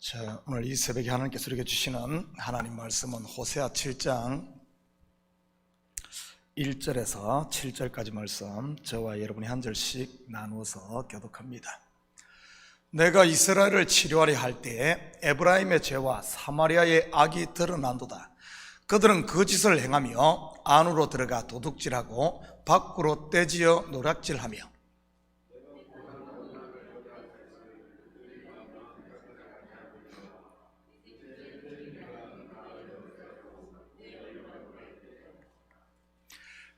자, 오늘 이 새벽에 하나님께서 우리에게 주시는 하나님 말씀은 호세아 7장 1절에서 7절까지 말씀, 저와 여러분이 한 절씩 나누어서 교독합니다. 내가 이스라엘을 치료하려 할 때에 에브라임의 죄와 사마리아의 악이 드러난도다. 그들은 그 짓을 행하며 안으로 들어가 도둑질하고 밖으로 떼지어 노략질하며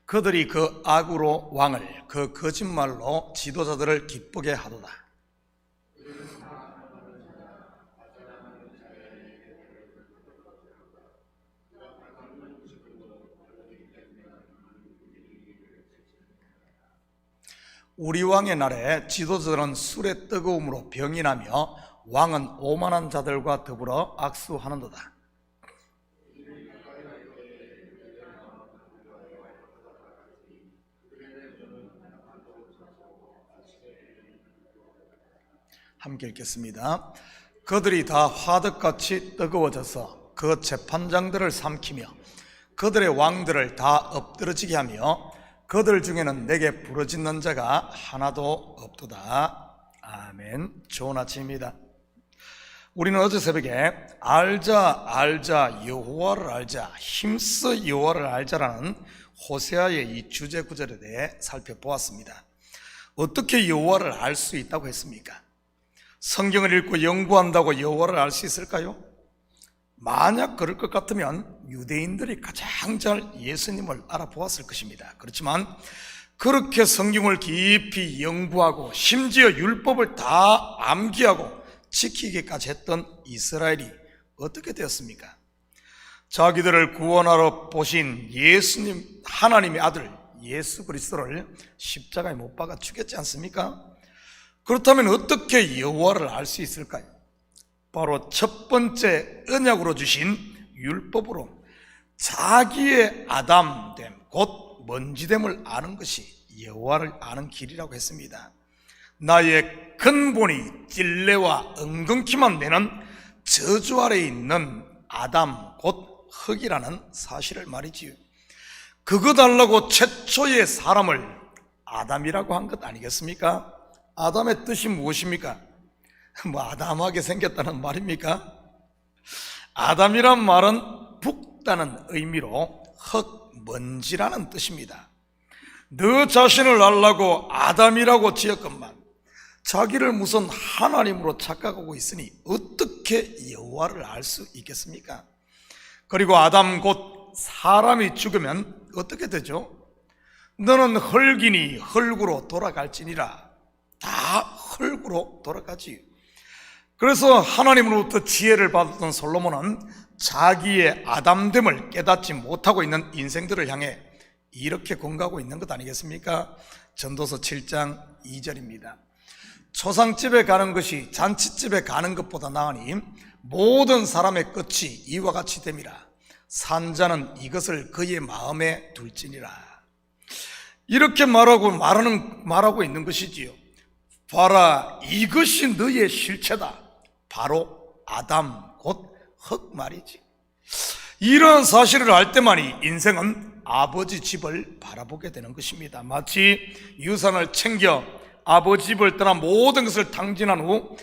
그들이 그 악으로 왕을, 그 거짓말로 지도자들을 기쁘게 하도다. 우리 왕의 날에 지도자들은 술의 뜨거움으로 병이 나며 왕은 오만한 자들과 더불어 악수하는도다. 함께 읽겠습니다. 그들이 다 화덕같이 뜨거워져서 그 재판장들을 삼키며 그들의 왕들을 다 엎드러지게 하며 그들 중에는 내게 부르짖는 자가 하나도 없도다. 아멘. 좋은 아침입니다. 우리는 어제 새벽에 알자 여호와를 알자, 힘써 여호와를 알자라는 호세아의 이 주제 구절에 대해 살펴보았습니다. 어떻게 여호와를 알 수 있다고 했습니까? 성경을 읽고 연구한다고 여호와를 알 수 있을까요? 만약 그럴 것 같으면 유대인들이 가장 잘 예수님을 알아보았을 것입니다. 그렇지만 그렇게 성경을 깊이 연구하고 심지어 율법을 다 암기하고 지키기까지 했던 이스라엘이 어떻게 되었습니까? 자기들을 구원하러 보신 예수님, 하나님의 아들 예수 그리스도를 십자가에 못 박아 죽였지 않습니까? 그렇다면 어떻게 여호와를 알 수 있을까요? 바로 첫 번째 언약으로 주신 율법으로 자기의 아담됨, 곧 먼지됨을 아는 것이 여호와를 아는 길이라고 했습니다. 나의 근본이 찔레와 엉겅퀴만 내는 저주 아래에 있는 아담, 곧 흙이라는 사실을 말이지요. 그거 달라고 최초의 사람을 아담이라고 한 것 아니겠습니까? 아담의 뜻이 무엇입니까? 아담하게 생겼다는 말입니까? 아담이란 말은 붓다는 의미로 흙, 먼지라는 뜻입니다. 너 자신을 알라고 아담이라고 지었건만 자기를 무슨 하나님으로 착각하고 있으니 어떻게 여호와를 알 수 있겠습니까? 그리고 아담 곧 사람이 죽으면 어떻게 되죠? 너는 흙이니 흙으로 돌아갈지니라. 다 흙으로 돌아가지요. 그래서 하나님으로부터 지혜를 받았던 솔로몬은 자기의 아담됨을 깨닫지 못하고 있는 인생들을 향해 이렇게 권고하고 있는 것 아니겠습니까? 전도서 7장 2절입니다. 초상집에 가는 것이 잔치집에 가는 것보다 나으니 모든 사람의 끝이 이와 같이 됨이라. 산자는 이것을 그의 마음에 둘지니라. 이렇게 말하고 있는 것이지요. 봐라, 이것이 너의 실체다. 바로 아담, 곧 흙 말이지. 이러한 사실을 알 때만이 인생은 아버지 집을 바라보게 되는 것입니다. 마치 유산을 챙겨 아버지 집을 떠나 모든 것을 탕진한 후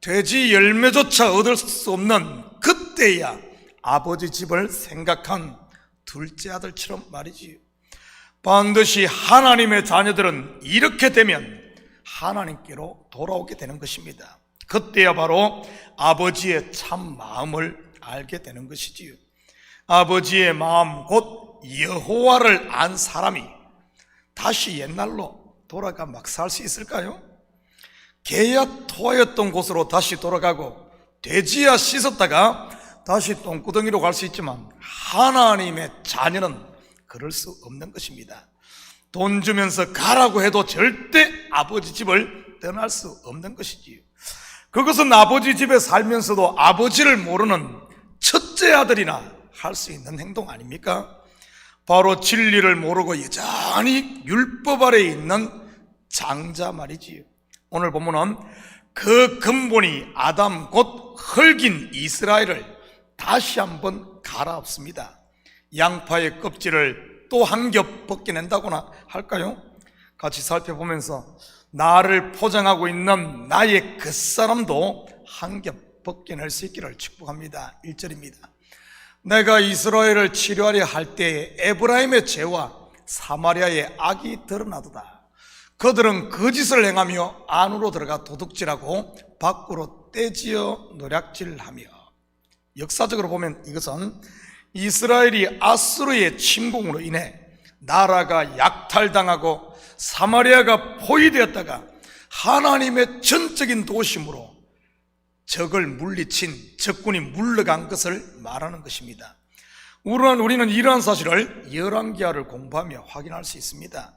돼지 열매조차 얻을 수 없는 그때야 아버지 집을 생각한 둘째 아들처럼 말이지. 반드시 하나님의 자녀들은 이렇게 되면 하나님께로 돌아오게 되는 것입니다. 그때야 바로 아버지의 참 마음을 알게 되는 것이지요. 아버지의 마음, 곧 여호와를 안 사람이 다시 옛날로 돌아가 막 살 수 있을까요? 개야 토하였던 곳으로 다시 돌아가고 돼지야 씻었다가 다시 똥구덩이로 갈 수 있지만 하나님의 자녀는 그럴 수 없는 것입니다. 돈 주면서 가라고 해도 절대 아버지 집을 떠날 수 없는 것이지요. 그것은 아버지 집에 살면서도 아버지를 모르는 첫째 아들이나 할 수 있는 행동 아닙니까? 바로 진리를 모르고 여전히 율법 아래에 있는 장자 말이지요. 오늘 보면은 그 근본이 아담 곧 흙인 이스라엘을 다시 한번 갈아엎습니다. 양파의 껍질을 또 한 겹 벗겨낸다거나 할까요? 같이 살펴보면서 나를 포장하고 있는 나의 그 사람도 한 겹 벗겨낼 수 있기를 축복합니다. 1절입니다. 내가 이스라엘을 치료하려 할 때에 에브라임의 죄와 사마리아의 악이 드러나도다. 그들은 거짓을 행하며 안으로 들어가 도둑질하고 밖으로 떼지어 노략질하며. 역사적으로 보면 이것은 이스라엘이 아수르의 침공으로 인해 나라가 약탈당하고 사마리아가 포위되었다가 하나님의 전적인 도심으로 적을 물리친 적군이 물러간 것을 말하는 것입니다. 우리는 이러한 사실을 열왕기하를 공부하며 확인할 수 있습니다.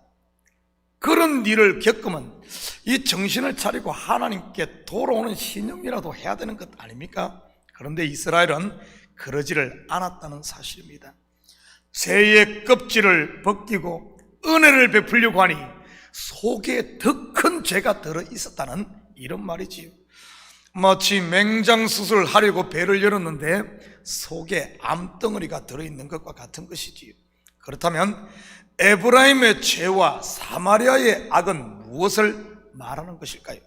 그런 일을 겪으면 이 정신을 차리고 하나님께 돌아오는 신용이라도 해야 되는 것 아닙니까? 그런데 이스라엘은 그러지를 않았다는 사실입니다. 죄의 껍질을 벗기고 은혜를 베풀려고 하니 속에 더 큰 죄가 들어 있었다는 이런 말이지요. 마치 맹장 수술을 하려고 배를 열었는데 속에 암덩어리가 들어있는 것과 같은 것이지요. 그렇다면 에브라임의 죄와 사마리아의 악은 무엇을 말하는 것일까요?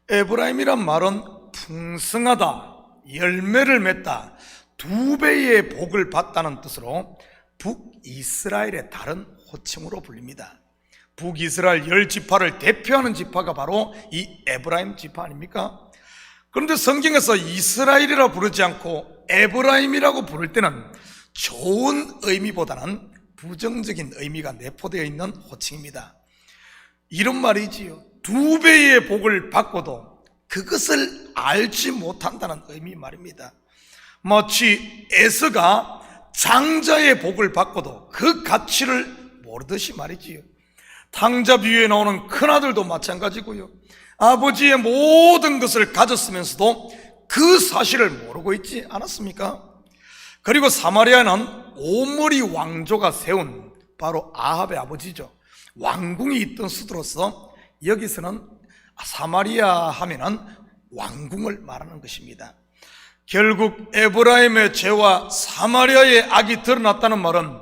에브라임이란 말은 풍성하다, 열매를 맺다, 2배의 복을 받다는 뜻으로 북이스라엘의 다른 호칭으로 불립니다. 북이스라엘 10지파를 대표하는 지파가 바로 이 에브라임 지파 아닙니까? 그런데 성경에서 이스라엘이라 부르지 않고 에브라임이라고 부를 때는 좋은 의미보다는 부정적인 의미가 내포되어 있는 호칭입니다. 이런 말이지요. 2배의 복을 받고도 그것을 알지 못한다는 의미 말입니다. 마치 에서가 장자의 복을 받고도 그 가치를 모르듯이 말이지요. 탕자 위에 나오는 큰아들도 마찬가지고요. 아버지의 모든 것을 가졌으면서도 그 사실을 모르고 있지 않았습니까? 그리고 사마리아는 오므리 왕조가 세운 바로 아합의 아버지죠. 왕궁이 있던 수도로서 여기서는 사마리아 하면은 왕궁을 말하는 것입니다. 결국 에브라임의 죄와 사마리아의 악이 드러났다는 말은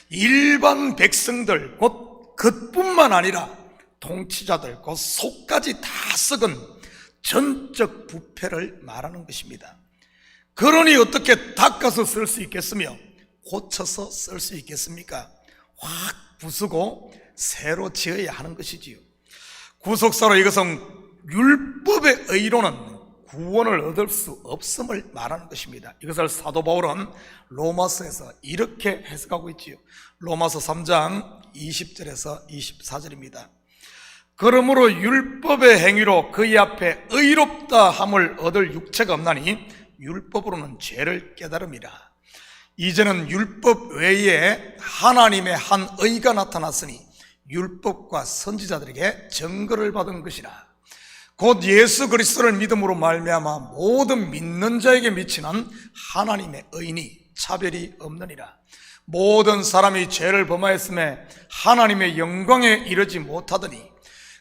일반 백성들 곧 그뿐만 아니라 통치자들 곧 속까지 다 썩은 전적 부패를 말하는 것입니다. 그러니 어떻게 닦아서 쓸 수 있겠으며 고쳐서 쓸 수 있겠습니까? 확 부수고 새로 지어야 하는 것이지요. 구속사로 이것은 율법의 의로는 구원을 얻을 수 없음을 말하는 것입니다. 이것을 사도 바울은 로마서에서 이렇게 해석하고 있지요. 로마서 3장 20절에서 24절입니다. 그러므로 율법의 행위로 그의 앞에 의롭다 함을 얻을 육체가 없나니 율법으로는 죄를 깨달음이라. 이제는 율법 외에 하나님의 한 의가 나타났으니 율법과 선지자들에게 증거를 받은 것이라. 곧 예수 그리스도를 믿음으로 말미암아 모든 믿는 자에게 미치는 하나님의 의니 차별이 없느니라. 모든 사람이 죄를 범하였음에 하나님의 영광에 이르지 못하더니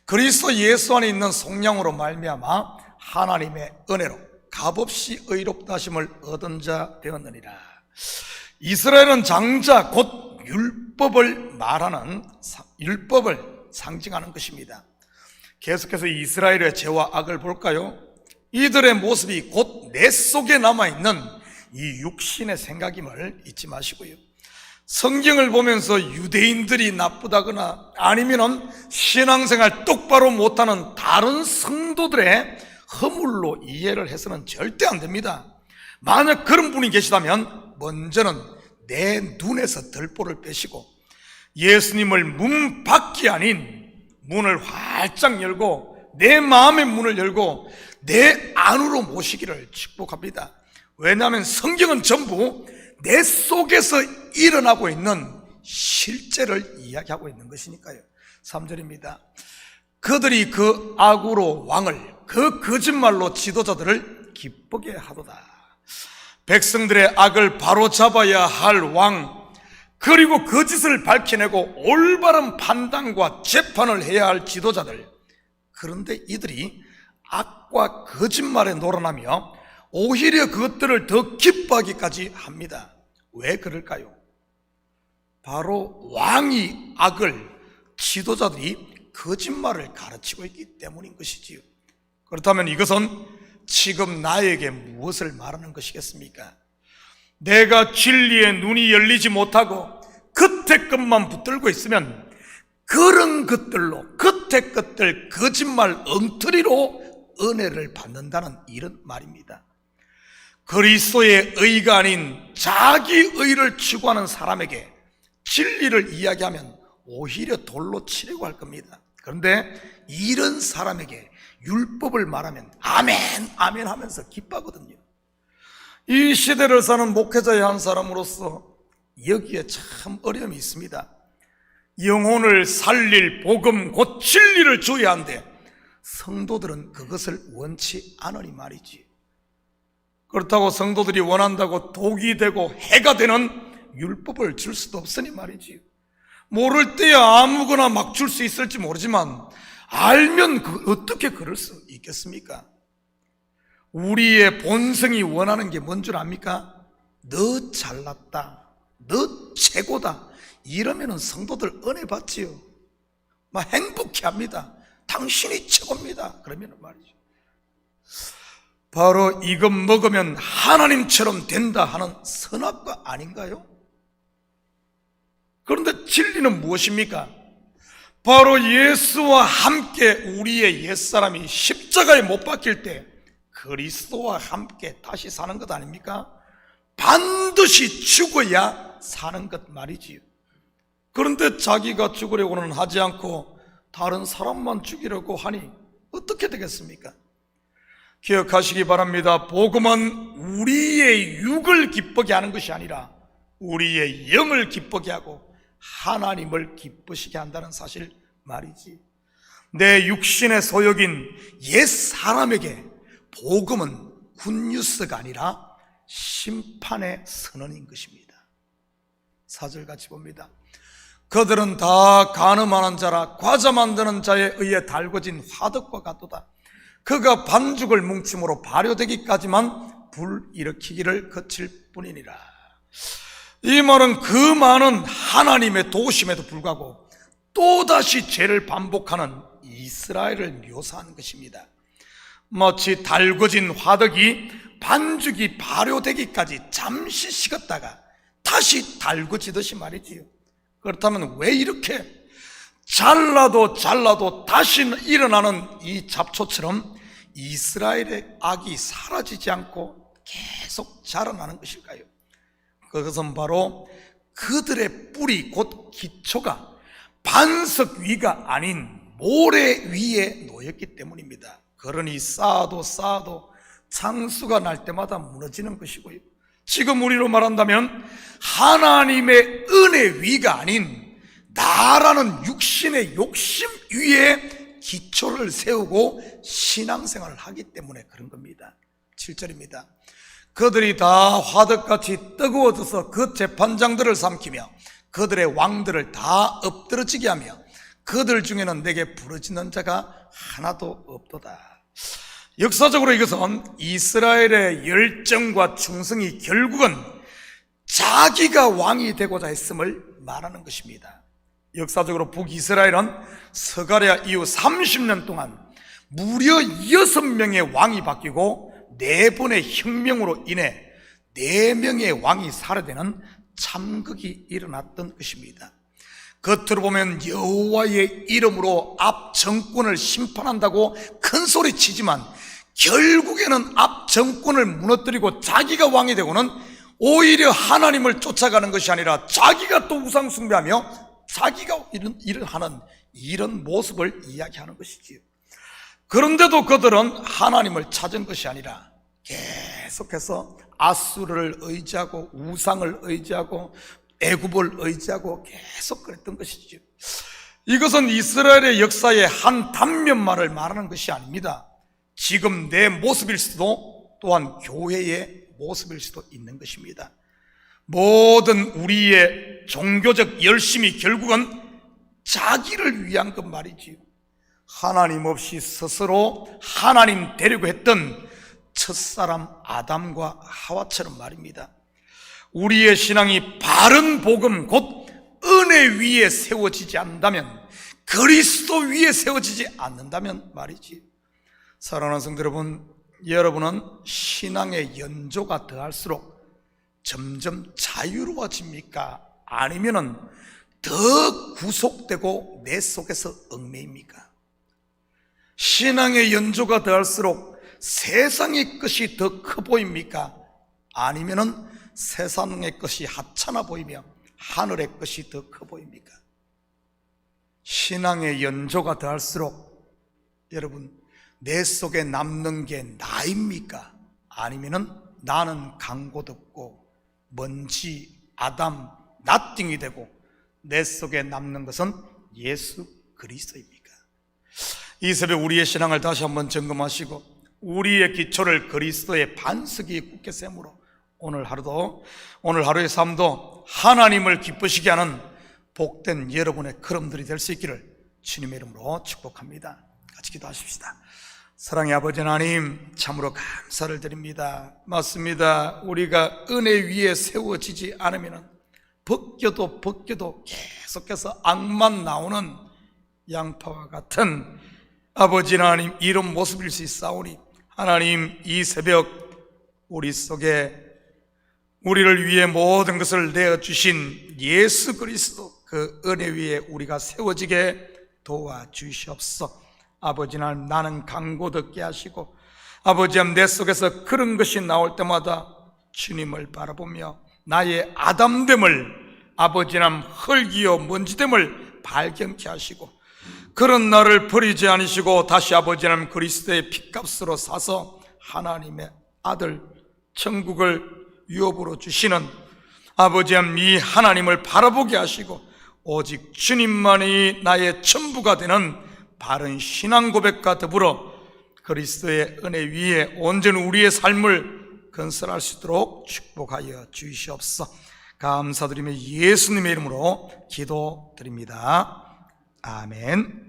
그리스도 예수 안에 있는 속량으로 말미암아 하나님의 은혜로 값없이 의롭다 하심을 얻은 자 되었느니라. 이스라엘은 장자 곧 율법을 말하는 율법을 상징하는 것입니다. 계속해서 이스라엘의 죄와 악을 볼까요? 이들의 모습이 곧 내 속에 남아있는 이 육신의 생각임을 잊지 마시고요. 성경을 보면서 유대인들이 나쁘다거나 아니면 신앙생활 똑바로 못하는 다른 성도들의 허물로 이해를 해서는 절대 안 됩니다. 만약 그런 분이 계시다면 먼저는 내 눈에서 들보를 빼시고 예수님을 문 밖이 아닌 문을 활짝 열고 내 마음의 문을 열고 내 안으로 모시기를 축복합니다. 왜냐하면 성경은 전부 내 속에서 일어나고 있는 실제를 이야기하고 있는 것이니까요. 3절입니다. 그들이 그 악으로 왕을 그 거짓말로 지도자들을 기쁘게 하도다. 백성들의 악을 바로잡아야 할 왕, 그리고 거짓을 밝혀내고 올바른 판단과 재판을 해야 할 지도자들, 그런데 이들이 악과 거짓말에 놀아나며 오히려 그것들을 더 기뻐하기까지 합니다. 왜 그럴까요? 바로 왕이 악을, 지도자들이 거짓말을 가르치고 있기 때문인 것이지요. 그렇다면 이것은 지금 나에게 무엇을 말하는 것이겠습니까? 내가 진리의 눈이 열리지 못하고 겉의 것만 붙들고 있으면 그런 것들로, 겉의 것들, 거짓말, 엉터리로 은혜를 받는다는 이런 말입니다. 그리스도의 의가 아닌 자기 의를 추구하는 사람에게 진리를 이야기하면 오히려 돌로 치려고 할 겁니다. 그런데 이런 사람에게 율법을 말하면 아멘, 아멘 하면서 기뻐하거든요. 이 시대를 사는 목회자의 한 사람으로서 여기에 참 어려움이 있습니다. 영혼을 살릴 복음, 곧 진리를 줘야 하는데 성도들은 그것을 원치 않으니 말이지. 그렇다고 성도들이 원한다고 독이 되고 해가 되는 율법을 줄 수도 없으니 말이지. 모를 때야 아무거나 막 줄 수 있을지 모르지만 알면 어떻게 그럴 수 있겠습니까? 우리의 본성이 원하는 게 뭔 줄 압니까? 너 잘났다, 너 최고다, 이러면은 성도들 은혜 받지요. 막 행복해합니다. 당신이 최고입니다. 그러면 말이죠. 바로 이것 먹으면 하나님처럼 된다 하는 선악과 아닌가요? 그런데 진리는 무엇입니까? 바로 예수와 함께 우리의 옛사람이 십자가에 못 박힐 때 그리스도와 함께 다시 사는 것 아닙니까? 반드시 죽어야 사는 것 말이지요. 그런데 자기가 죽으려고는 하지 않고 다른 사람만 죽이려고 하니 어떻게 되겠습니까? 기억하시기 바랍니다. 복음은 우리의 육을 기쁘게 하는 것이 아니라 우리의 영을 기쁘게 하고 하나님을 기쁘시게 한다는 사실 말이지. 내 육신의 소욕인 옛 사람에게 복음은 굿뉴스가 아니라 심판의 선언인 것입니다. 4절 같이 봅니다. 그들은 다 가늠하는 자라 과자 만드는 자에 의해 달궈진 화덕과 같도다. 그가 반죽을 뭉침으로 발효되기까지만 불 일으키기를 거칠 뿐이니라. 이 말은 그 많은 하나님의 도우심에도 불구하고 또다시 죄를 반복하는 이스라엘을 묘사하는 것입니다. 마치 달궈진 화덕이 반죽이 발효되기까지 잠시 식었다가 다시 달궈지듯이 말이지요. 그렇다면 왜 이렇게 잘라도 다시 일어나는 이 잡초처럼 이스라엘의 악이 사라지지 않고 계속 자라나는 것일까요? 그것은 바로 그들의 뿌리 곧 기초가 반석 위가 아닌 모래 위에 놓였기 때문입니다. 그러니 쌓아도 창수가 날 때마다 무너지는 것이고요. 지금 우리로 말한다면 하나님의 은혜 위가 아닌 나라는 육신의 욕심 위에 기초를 세우고 신앙생활을 하기 때문에 그런 겁니다. 7절입니다. 그들이 다 화덕같이 뜨거워져서 그 재판장들을 삼키며 그들의 왕들을 다 엎드러지게 하며 그들 중에는 내게 부르짖는 자가 하나도 없도다. 역사적으로 이것은 이스라엘의 열정과 충성이 결국은 자기가 왕이 되고자 했음을 말하는 것입니다. 역사적으로 북이스라엘은 스가랴 이후 30년 동안 무려 6명의 왕이 바뀌고 4번의 혁명으로 인해 4명의 왕이 살해되는 참극이 일어났던 것입니다. 겉으로 보면 여호와의 이름으로 앞 정권을 심판한다고 큰 소리 치지만 결국에는 앞 정권을 무너뜨리고 자기가 왕이 되고는 오히려 하나님을 쫓아가는 것이 아니라 자기가 또 우상 숭배하며 자기가 일을 하는 이런 모습을 이야기하는 것이지요. 그런데도 그들은 하나님을 찾은 것이 아니라 계속해서 아수르를 의지하고 우상을 의지하고 애굽을 의지하고 계속 그랬던 것이죠. 이것은 이스라엘의 역사의 한 단면만을 말하는 것이 아닙니다. 지금 내 모습일 수도 또한 교회의 모습일 수도 있는 것입니다. 모든 우리의 종교적 열심이 결국은 자기를 위한 것 말이지요. 하나님 없이 스스로 하나님 되려고 했던 첫사람 아담과 하와처럼 말입니다. 우리의 신앙이 바른 복음 곧 은혜 위에 세워지지 않는다면, 그리스도 위에 세워지지 않는다면 말이지. 사랑하는 성도 여러분, 여러분은 신앙의 연조가 더할수록 점점 자유로워집니까? 아니면은 더 구속되고 내 속에서 얽매입니까? 신앙의 연조가 더할수록 세상의 것이 더 커 보입니까? 아니면은 세상의 것이 하찮아 보이며 하늘의 것이 더 커 보입니까? 신앙의 연조가 더할수록 여러분, 내 속에 남는 게 나입니까? 아니면은 나는 강고덥고 먼지, 아담, 나띵이 되고 내 속에 남는 것은 예수 그리스도입니까? 이 새벽 우리의 신앙을 다시 한번 점검하시고 우리의 기초를 그리스도의 반석이 굳게 세므로 오늘 하루의 삶도 하나님을 기쁘시게 하는 복된 여러분의 걸음들이 될 수 있기를 주님의 이름으로 축복합니다. 같이 기도하십시다. 사랑의 아버지 하나님, 참으로 감사를 드립니다. 맞습니다. 우리가 은혜 위에 세워지지 않으면 벗겨도 계속해서 악만 나오는 양파와 같은 아버지 하나님 이런 모습일 수 있사오니 하나님, 이 새벽 우리 속에 우리를 위해 모든 것을 내어주신 예수 그리스도 그 은혜 위에 우리가 세워지게 도와주시옵소서. 아버지 하나님, 나는 강고듣게 하시고 아버지 하나님, 내 속에서 그런 것이 나올 때마다 주님을 바라보며 나의 아담됨을, 아버지 하나님, 흙이요 먼지됨을 발견케 하시고 그런 나를 버리지 않으시고 다시 아버지 하나님 그리스도의 핏값으로 사서 하나님의 아들 천국을 유업으로 주시는 아버지 하나님, 이 하나님을 바라보게 하시고 오직 주님만이 나의 전부가 되는 바른 신앙 고백과 더불어 그리스도의 은혜 위에 온전히 우리의 삶을 건설할 수 있도록 축복하여 주시옵소서. 감사드리며 예수님의 이름으로 기도드립니다. 아멘.